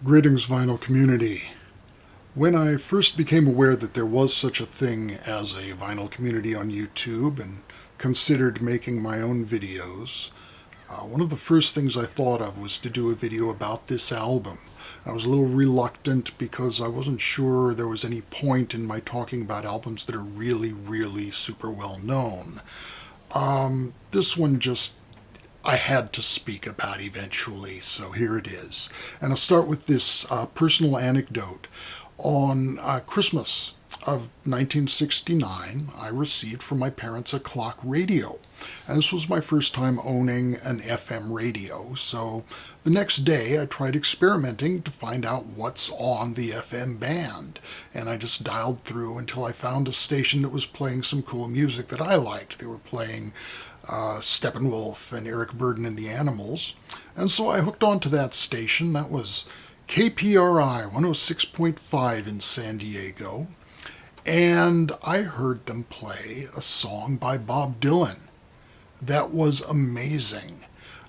Greetings, vinyl community. When I first became aware that there was such a thing as a vinyl community on YouTube and considered making my own videos, one of the first things I thought of was to do a video about this album. I was a little reluctant because I wasn't sure there was any point in my talking about albums that are really super well known. This one I had to speak about eventually, so here it is. And I'll start with this personal anecdote. On Christmas of 1969, I received from my parents a clock radio. And this was my first time owning an FM radio, so the next day I tried experimenting to find out what's on the FM band. And I just dialed through until I found a station that was playing some cool music that I liked. They were playing Steppenwolf and Eric Burdon and the Animals. And so I hooked onto that station. That was KPRI 106.5 in San Diego. And I heard them play a song by Bob Dylan. That was amazing.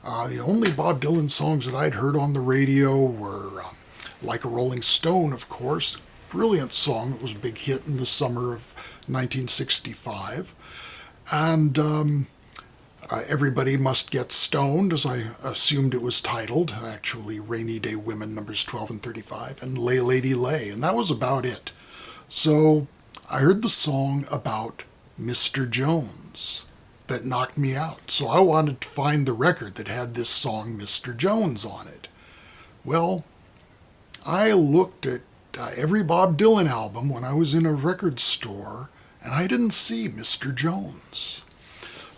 The only Bob Dylan songs that I'd heard on the radio were Like a Rolling Stone, of course. Brilliant song. It was a big hit in the summer of 1965. And Everybody Must Get Stoned, as I assumed it was titled, actually Rainy Day Women numbers 12 and 35, and Lay Lady Lay, and that was about it. So I heard the song about Mr. Jones that knocked me out. So I wanted to find the record that had this song Mr. Jones on it. Well, I looked at every Bob Dylan album when I was in a record store, and I didn't see Mr. Jones.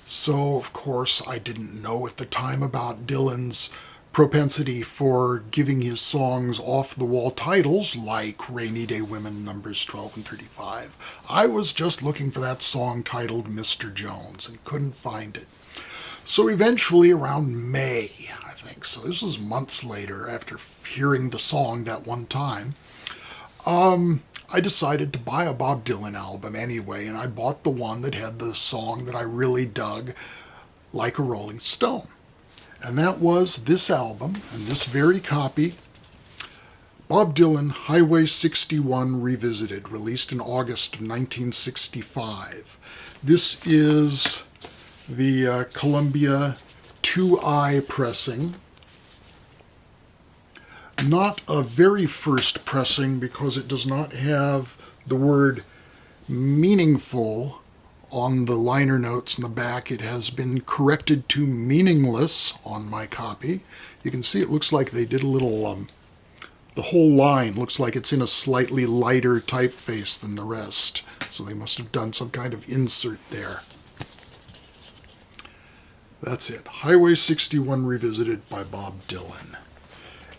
So, of course, I didn't know at the time about Dylan's propensity for giving his songs off-the-wall titles like Rainy Day Women numbers 12 and 35. I was just looking for that song titled Mr. Jones and couldn't find it. So eventually, around May, I think, so this was months later after hearing the song that one time, I decided to buy a Bob Dylan album anyway, and I bought the one that had the song that I really dug, Like a Rolling Stone. And that was this album, and this very copy, Bob Dylan, Highway 61 Revisited, released in August of 1965. This is the Columbia 2i pressing. Not a very first pressing because it does not have the word meaningful on the liner notes in the back. It has been corrected to meaningless on my copy. You can see it looks like they did a little, the whole line looks like it's in a slightly lighter typeface than the rest. So they must have done some kind of insert there. That's it. Highway 61 Revisited by Bob Dylan.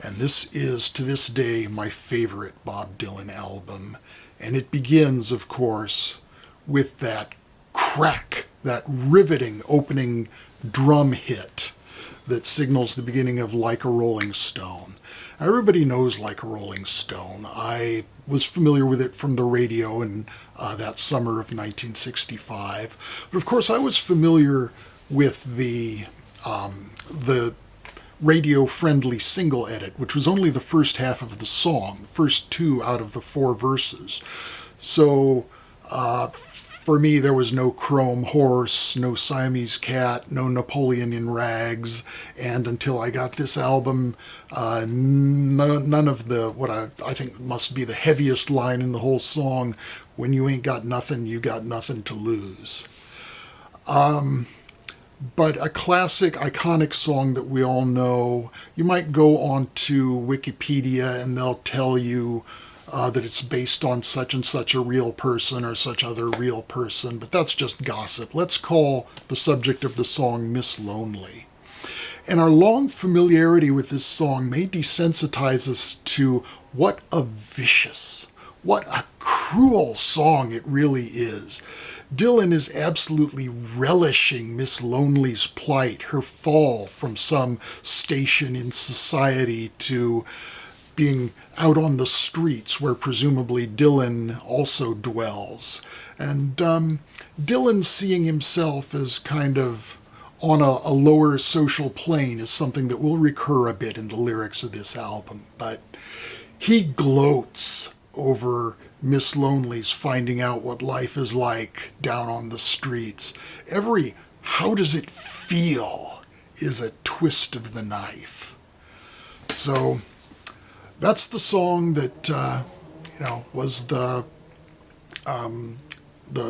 And this is, to this day, my favorite Bob Dylan album. And it begins, of course, with that crack, that riveting opening drum hit that signals the beginning of Like a Rolling Stone. Now, everybody knows Like a Rolling Stone. I was familiar with it from the radio in that summer of 1965. But of course, I was familiar with the radio-friendly single edit, which was only the first half of the song, the first two out of the four verses. So for me, there was no chrome horse, no Siamese cat, no Napoleon in rags, and until I got this album, none of the, what I think must be the heaviest line in the whole song, when you ain't got nothing, you got nothing to lose. But a classic, iconic song that we all know. You might go on to Wikipedia and they'll tell you that it's based on such and such a real person or such other real person, but that's just gossip. Let's call the subject of the song Miss Lonely. And our long familiarity with this song may desensitize us to what a vicious, what a cruel song it really is. Dylan is absolutely relishing Miss Lonely's plight, her fall from some station in society to being out on the streets where presumably Dylan also dwells. And Dylan seeing himself as kind of on a lower social plane is something that will recur a bit in the lyrics of this album. But he gloats over Miss Lonely's finding out what life is like down on the streets. Every "how does it feel" is a twist of the knife. So that's the song that was the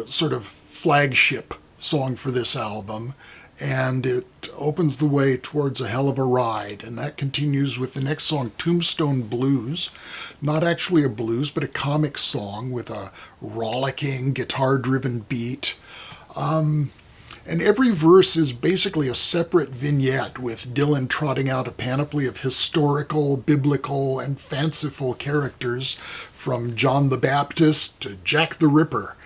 sort of flagship song for this album, and it opens the way towards a hell of a ride. And that continues with the next song, Tombstone Blues. Not actually a blues, but a comic song with a rollicking guitar-driven beat. And every verse is basically a separate vignette with Dylan trotting out a panoply of historical, biblical, and fanciful characters from John the Baptist to Jack the Ripper.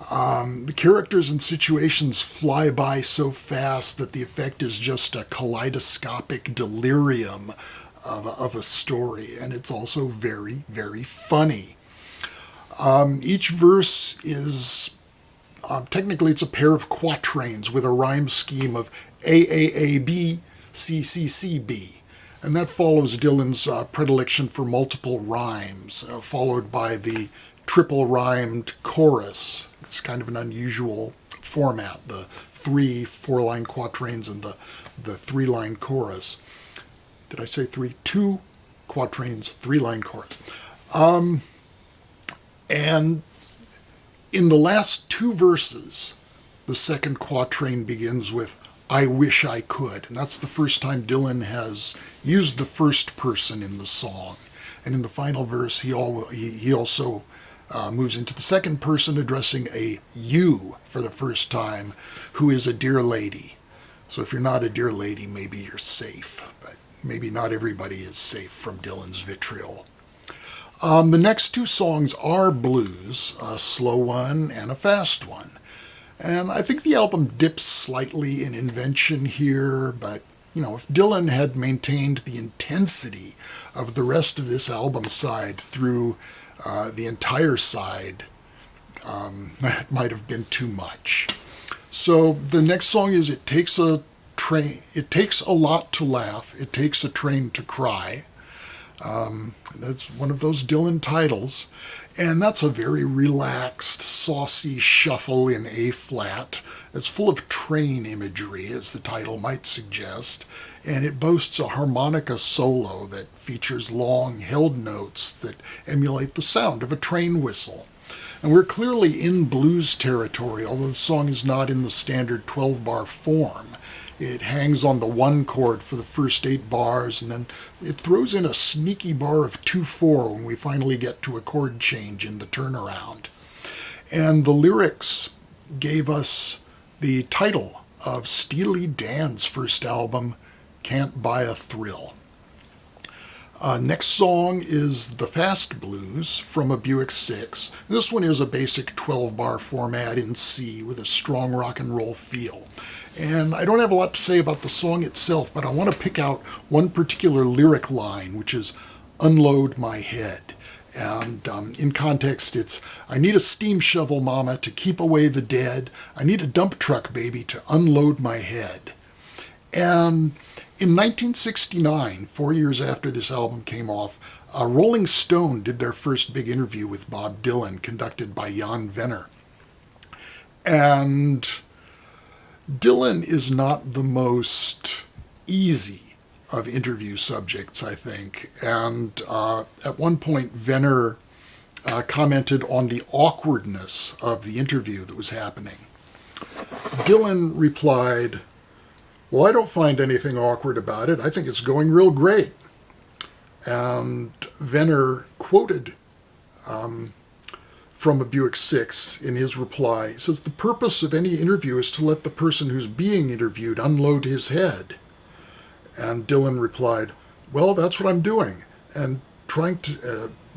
The characters and situations fly by so fast that the effect is just a kaleidoscopic delirium of a story, and it's also very, very funny. Each verse is, technically it's a pair of quatrains with a rhyme scheme of AAAB, CCCB. And that follows Dylan's predilection for multiple rhymes, followed by the triple rhymed chorus. It's kind of an unusual format, the 3 4-line quatrains and the 3-line chorus. Did I say 3? 2 quatrains, 3-line chorus. And in the last 2 verses, the second quatrain begins with "I wish I could." And that's the first time Dylan has used the first person in the song. And in the final verse, he also moves into the second person, addressing a "you" for the first time, who is a dear lady. So if you're not a dear lady, maybe you're safe. But maybe not everybody is safe from Dylan's vitriol. The next 2 songs are blues, a slow one and a fast one. And I think the album dips slightly in invention here, but if Dylan had maintained the intensity of the rest of this album side through the entire side, that might have been too much. So the next song is "It Takes a Train. It Takes a Lot to Laugh. It Takes a Train to Cry." That's one of those Dylan titles. And that's a very relaxed, saucy shuffle in A-flat. It's full of train imagery, as the title might suggest. And it boasts a harmonica solo that features long held notes that emulate the sound of a train whistle. And we're clearly in blues territory, although the song is not in the standard 12-bar form. It hangs on the 1 chord for the first 8 bars, and then it throws in a sneaky bar of 2/4 when we finally get to a chord change in the turnaround. And the lyrics gave us the title of Steely Dan's first album, Can't Buy a Thrill. Next song is The Fast Blues from a Buick 6. This one is a basic 12-bar format in C with a strong rock and roll feel. And I don't have a lot to say about the song itself, but I want to pick out one particular lyric line, which is "Unload my head." And in context, it's, "I need a steam shovel, mama, to keep away the dead. I need a dump truck, baby, to unload my head." And in 1969, 4 years after this album came off, Rolling Stone did their first big interview with Bob Dylan, conducted by Jan Venner. And Dylan is not the most easy of interview subjects, I think. And at one point, Venner commented on the awkwardness of the interview that was happening. Dylan replied, "Well, I don't find anything awkward about it. I think it's going real great." And Venner quoted from a Buick 6 in his reply. He says, "The purpose of any interview is to let the person who's being interviewed unload his head." And Dylan replied, "Well, that's what I'm doing." And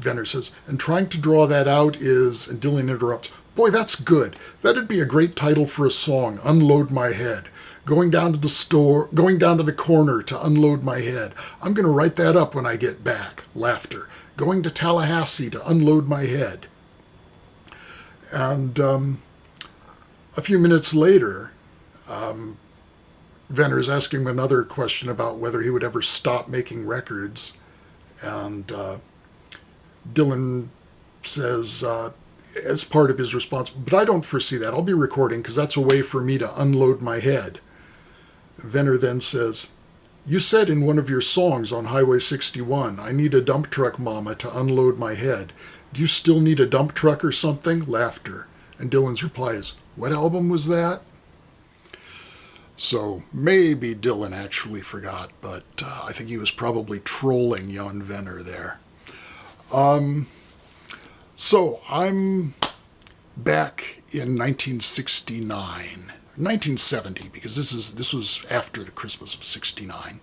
Venner says, "and trying to draw that out is," and Dylan interrupts, "Boy, that's good. That'd be a great title for a song, Unload My Head. Going down to the store, going down to the corner to unload my head. I'm going to write that up when I get back." Laughter. "Going to Tallahassee to unload my head." And a few minutes later, Venner's asking him another question about whether he would ever stop making records. And Dylan says, as part of his response, but I don't foresee that. I'll be recording because that's a way for me to unload my head. Venner then says, you said in one of your songs on Highway 61, I need a dump truck mama to unload my head. Do you still need a dump truck or something? Laughter. And Dylan's reply is, what album was that? So maybe Dylan actually forgot, but I think he was probably trolling Jan Venner there. So I'm back in 1970, because this was after the Christmas of 69.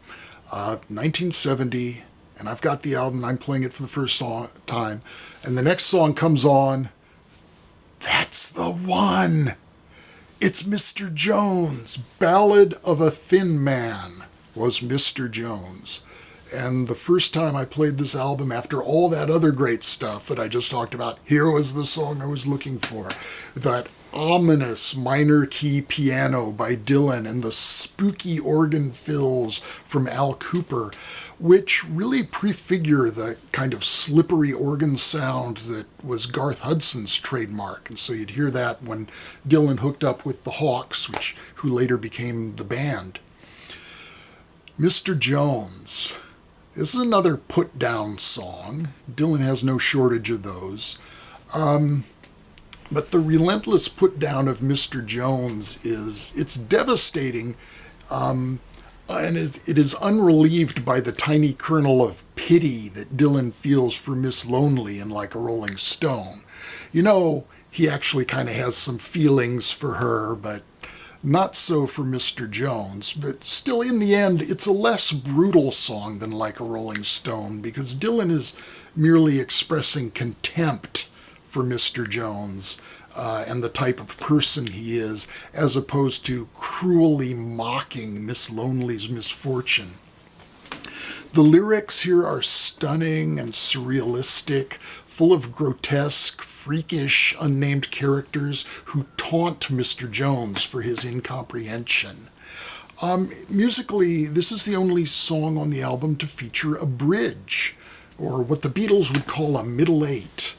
1970, and I've got the album, and I'm playing it for the first time, and the next song comes on. That's the one! It's Mr. Jones. Ballad of a Thin Man was Mr. Jones. And the first time I played this album, after all that other great stuff that I just talked about, here was the song I was looking for. That ominous minor key piano by Dylan and the spooky organ fills from Al Kooper, which really prefigure the kind of slippery organ sound that was Garth Hudson's trademark. And so you'd hear that when Dylan hooked up with the Hawks, who later became the band. Mr. Jones. This is another put-down song. Dylan has no shortage of those. But the relentless put-down of Mr. Jones it's devastating, and it is unrelieved by the tiny kernel of pity that Dylan feels for Miss Lonely in Like a Rolling Stone. You know, he actually kind of has some feelings for her, but not so for Mr. Jones. But still, in the end, it's a less brutal song than Like a Rolling Stone, because Dylan is merely expressing contempt for Mr. Jones and the type of person he is, as opposed to cruelly mocking Miss Lonely's misfortune. The lyrics here are stunning and surrealistic, full of grotesque, freakish, unnamed characters who taunt Mr. Jones for his incomprehension. Musically, this is the only song on the album to feature a bridge, or what the Beatles would call a middle eight.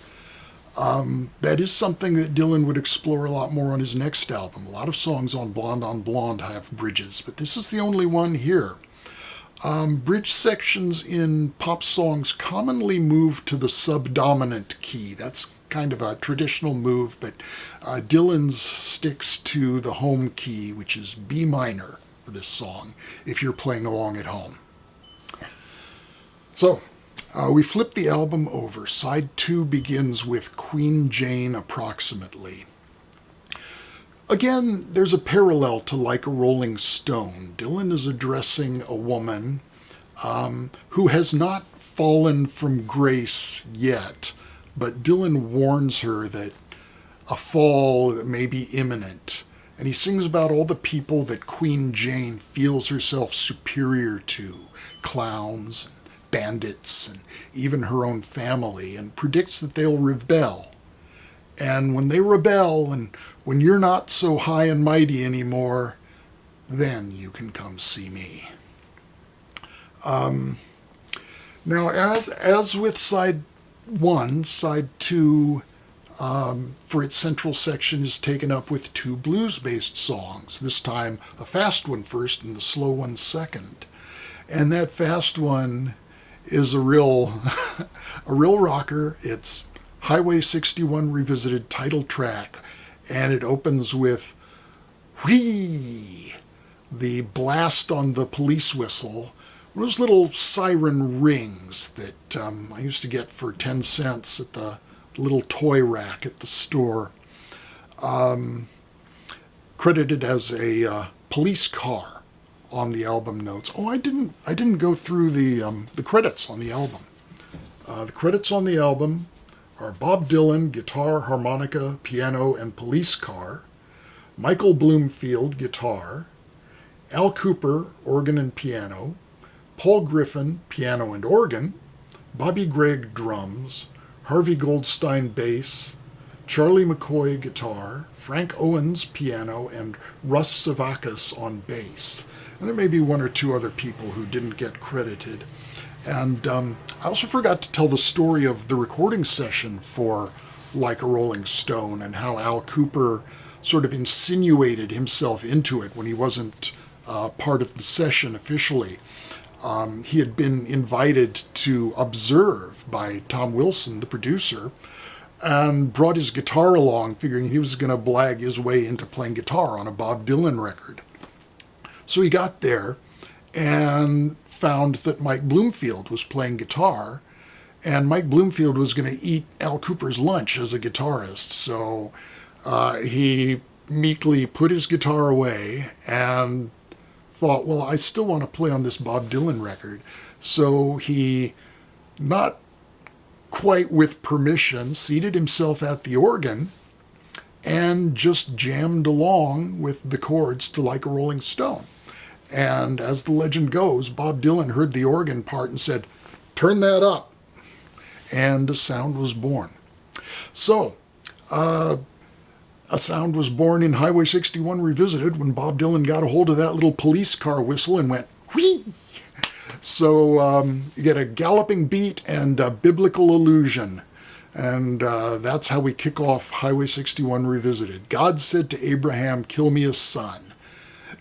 That is something that Dylan would explore a lot more on his next album. A lot of songs on Blonde have bridges, but this is the only one here. Bridge sections in pop songs commonly move to the subdominant key. That's kind of a traditional move, but Dylan's sticks to the home key, which is B minor for this song, if you're playing along at home. So, we flip the album over. Side 2 begins with Queen Jane approximately. Again, there's a parallel to Like a Rolling Stone. Dylan is addressing a woman who has not fallen from grace yet, but Dylan warns her that a fall may be imminent. And he sings about all the people that Queen Jane feels herself superior to, clowns, bandits, and even her own family, and predicts that they'll rebel. And when they rebel, and when you're not so high and mighty anymore, then you can come see me. Now, as with side 1, side 2, for its central section, is taken up with 2 blues-based songs, this time a fast one first and the slow one second. And that fast one is a real rocker. It's Highway 61 Revisited title track, and it opens with whee, the blast on the police whistle, those little siren rings that I used to get for 10 cents at the little toy rack at the store, credited as a police car on the album notes. Oh, I didn't go through the credits on the album. The credits on the album are Bob Dylan, guitar, harmonica, piano, and police car; Michael Bloomfield, guitar; Al Kooper, organ and piano; Paul Griffin, piano and organ; Bobby Gregg, drums; Harvey Goldstein, bass; Charlie McCoy, guitar; Frank Owens, piano; and Russ Savakis on bass. And there may be one or two other people who didn't get credited. And I also forgot to tell the story of the recording session for Like a Rolling Stone and how Al Kooper sort of insinuated himself into it when he wasn't part of the session officially. He had been invited to observe by Tom Wilson, the producer, and brought his guitar along, figuring he was going to blag his way into playing guitar on a Bob Dylan record. So he got there and found that Mike Bloomfield was playing guitar, and Mike Bloomfield was going to eat Al Kooper's lunch as a guitarist. So he meekly put his guitar away and thought, well, I still want to play on this Bob Dylan record. So he, not quite with permission, seated himself at the organ and just jammed along with the chords to Like a Rolling Stone. And as the legend goes, Bob Dylan heard the organ part and said, "Turn that up." And a sound was born. So, a sound was born in Highway 61 Revisited when Bob Dylan got a hold of that little police car whistle and went, whee! So you get a galloping beat and a biblical allusion. And that's how we kick off Highway 61 Revisited. God said to Abraham, "Kill me a son."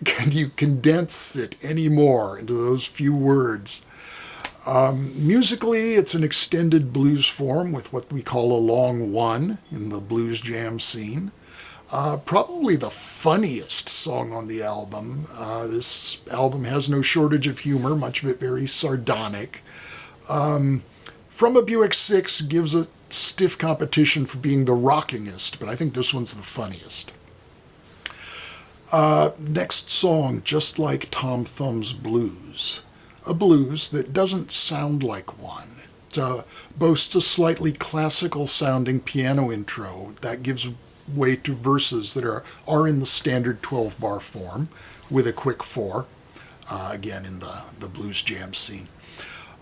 Can you condense it any more into those few words? Musically, it's an extended blues form with what we call a long one in the blues jam scene. Probably the funniest song on the album. This album has no shortage of humor, much of it very sardonic. From a Buick 6 gives it stiff competition for being the rockingest, but I think this one's the funniest. Next song, Just Like Tom Thumb's Blues. A blues that doesn't sound like one. It boasts a slightly classical-sounding piano intro that gives way to verses that are in the standard 12-bar form with a quick 4, again in the blues jam scene.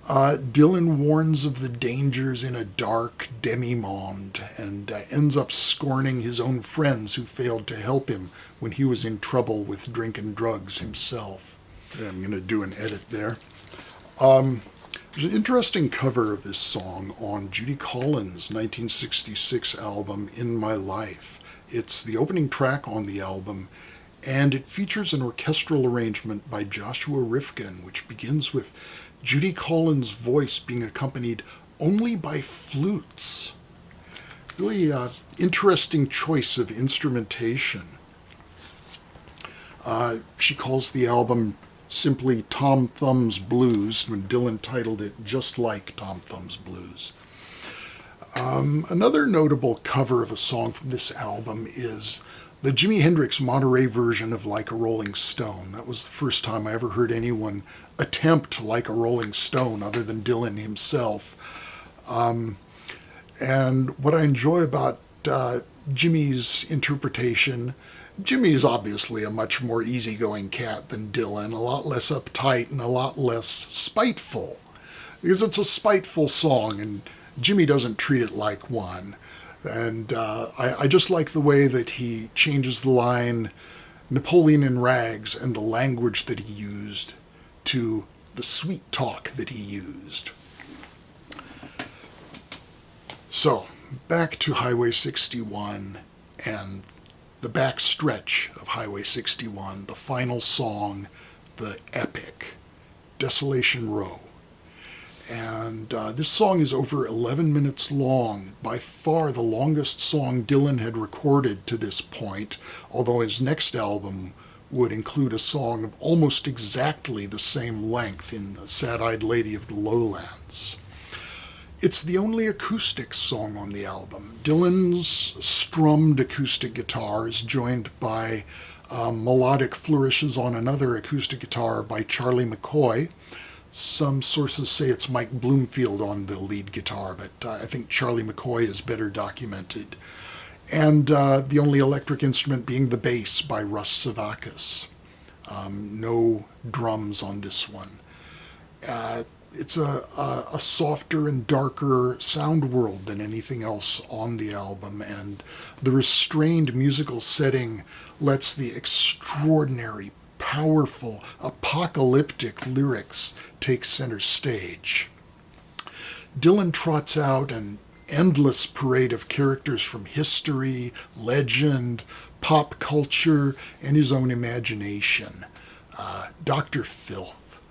Dylan warns of the dangers in a dark demi-monde and ends up scorning his own friends who failed to help him when he was in trouble with drink and drugs himself. I'm going to do an edit there. There's an interesting cover of this song on Judy Collins' 1966 album, In My Life. It's the opening track on the album, and it features an orchestral arrangement by Joshua Rifkin, which begins with Judy Collins' voice being accompanied only by flutes. Really interesting choice of instrumentation. She calls the album simply Tom Thumb's Blues, when Dylan titled it Just Like Tom Thumb's Blues. Another notable cover of a song from this album is the Jimi Hendrix Monterey version of Like a Rolling Stone. That was the first time I ever heard anyone attempt Like a Rolling Stone other than Dylan himself. And what I enjoy about Jimmy's interpretation, Jimmy is obviously a much more easygoing cat than Dylan, a lot less uptight and a lot less spiteful. Because it's a spiteful song, and Jimmy doesn't treat it like one. And I just like the way that he changes the line Napoleon in rags and the language that he used to the sweet talk that he used. So, back to Highway 61 and the back stretch of Highway 61, the final song, the epic, Desolation Row. And this song is over 11 minutes long, by far the longest song Dylan had recorded to this point, although his next album would include a song of almost exactly the same length in The Sad-Eyed Lady of the Lowlands. It's the only acoustic song on the album. Dylan's strummed acoustic guitar is joined by melodic flourishes on another acoustic guitar by Charlie McCoy. Some sources say it's Mike Bloomfield on the lead guitar, but I think Charlie McCoy is better documented. And the only electric instrument being the bass by Russ Savakis. No drums on this one. It's a softer and darker sound world than anything else on the album, and the restrained musical setting lets the extraordinary powerful, apocalyptic lyrics take center stage. Dylan trots out an endless parade of characters from history, legend, pop culture, and his own imagination. Dr. Filth,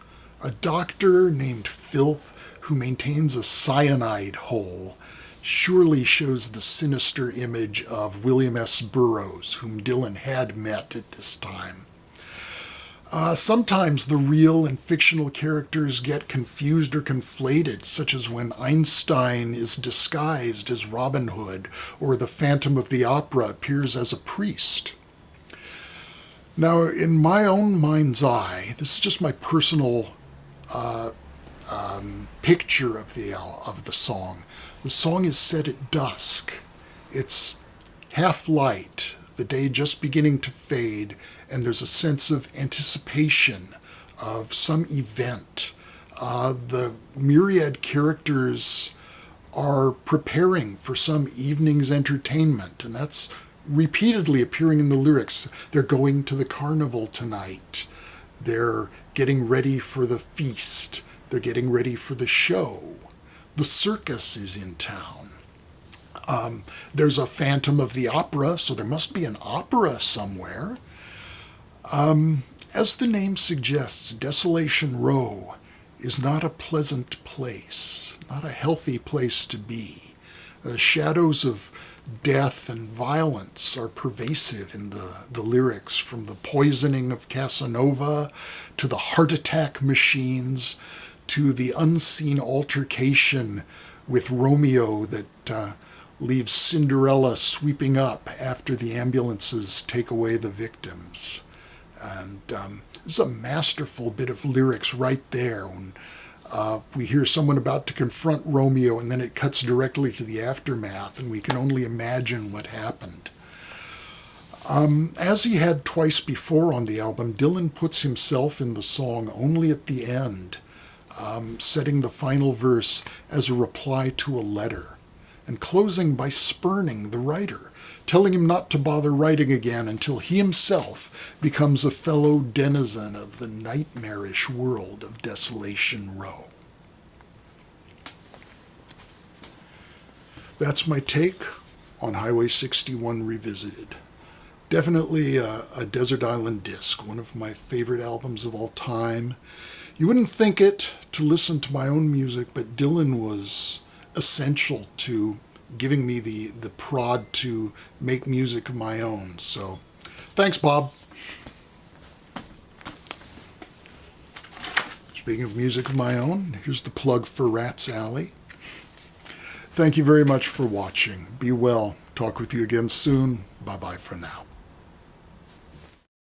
a doctor named Filth who maintains a cyanide hole, surely shows the sinister image of William S. Burroughs, whom Dylan had met at this time. Sometimes the real and fictional characters get confused or conflated, such as when Einstein is disguised as Robin Hood or the Phantom of the Opera appears as a priest. Now, in my own mind's eye, this is just my personal picture of the song. The song is set at dusk. It's half light, the day just beginning to fade, and there's a sense of anticipation of some event. The myriad characters are preparing for some evening's entertainment, and that's repeatedly appearing in the lyrics. They're going to the carnival tonight. They're getting ready for the feast. They're getting ready for the show. The circus is in town. There's a Phantom of the Opera, so there must be an opera somewhere. As the name suggests, Desolation Row is not a pleasant place, not a healthy place to be. The shadows of death and violence are pervasive in the lyrics, from the poisoning of Casanova to the heart attack machines to the unseen altercation with Romeo that leaves Cinderella sweeping up after the ambulances take away the victims. And it's a masterful bit of lyrics right there. When we hear someone about to confront Romeo, and then it cuts directly to the aftermath, and we can only imagine what happened. As he had twice before on the album, Dylan puts himself in the song only at the end, setting the final verse as a reply to a letter, and closing by spurning the writer, telling him not to bother writing again until he himself becomes a fellow denizen of the nightmarish world of Desolation Row. That's my take on Highway 61 Revisited. Definitely a Desert Island Disc, one of my favorite albums of all time. You wouldn't think it to listen to my own music, but Dylan was essential to giving me the prod to make music of my own. So, thanks, Bob. Speaking of music of my own, here's the plug for Rat's Alley. Thank you very much for watching. Be well. Talk with you again soon. Bye-bye for now.